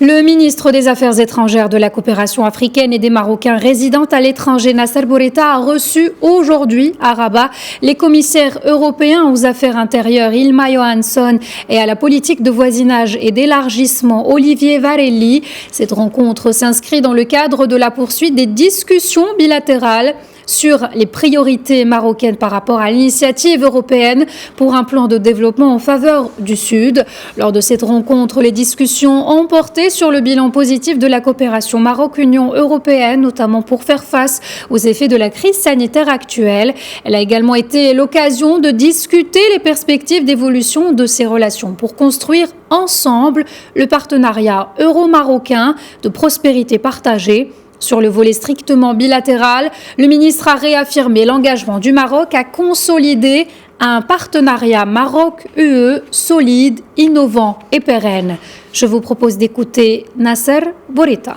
Le ministre des Affaires étrangères de la coopération africaine et des Marocains résidant à l'étranger, Nasser Bourita, a reçu aujourd'hui à Rabat les commissaires européens aux affaires intérieures Ilma Johansson et à la politique de voisinage et d'élargissement Olivier Varelli. Cette rencontre s'inscrit dans le cadre de la poursuite des discussions bilatérales sur les priorités marocaines par rapport à l'initiative européenne pour un plan de développement en faveur du Sud. Lors de cette rencontre, les discussions ont porté sur le bilan positif de la coopération Maroc-Union européenne, notamment pour faire face aux effets de la crise sanitaire actuelle. Elle a également été l'occasion de discuter les perspectives d'évolution de ces relations pour construire ensemble le partenariat euro-marocain de prospérité partagée. Sur le volet strictement bilatéral, le ministre a réaffirmé l'engagement du Maroc à consolider un partenariat Maroc-UE solide, innovant et pérenne. Je vous propose d'écouter Nasser Bourita.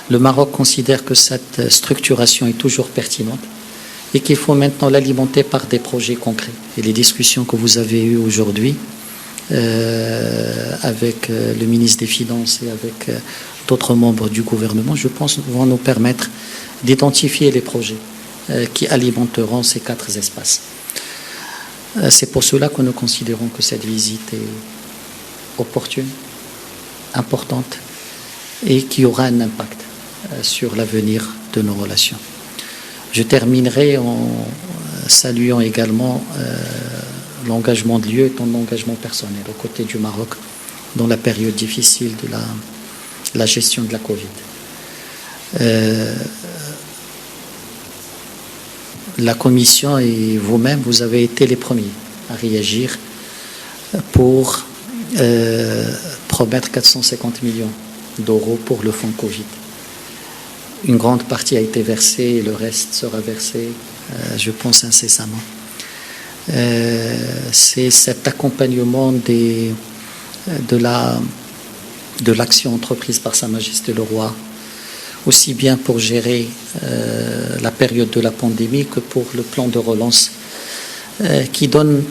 Le Maroc considère que cette structuration est toujours pertinente et qu'il faut maintenant l'alimenter par des projets concrets. Et les discussions que vous avez eues aujourd'hui avec le ministre des Finances et avec d'autres membres du gouvernement, je pense, vont nous permettre d'identifier les projets qui alimenteront ces 4 espaces. C'est pour cela que nous considérons que cette visite est opportune, importante et qui aura un impact sur l'avenir de nos relations. Je terminerai en saluant également l'engagement de l'UE et ton engagement personnel aux côtés du Maroc dans la période difficile de la gestion de la Covid. La Commission et vous-même, vous avez été les premiers à réagir pour promettre 450 millions d'euros pour le fonds Covid. Une grande partie a été versée et le reste sera versé, je pense, incessamment. C'est cet accompagnement de l'action entreprise par Sa Majesté le Roi, aussi bien pour gérer la période de la pandémie que pour le plan de relance qui donne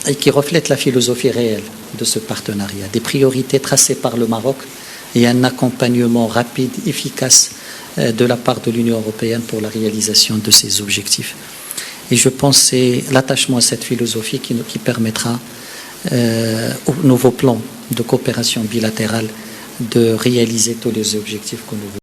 et qui reflète la philosophie réelle de ce partenariat, des priorités tracées par le Maroc et un accompagnement rapide, efficace de la part de l'Union européenne pour la réalisation de ces objectifs. Et je pense que c'est l'attachement à cette philosophie qui permettra au nouveau plan de coopération bilatérale de réaliser tous les objectifs que nous voulons.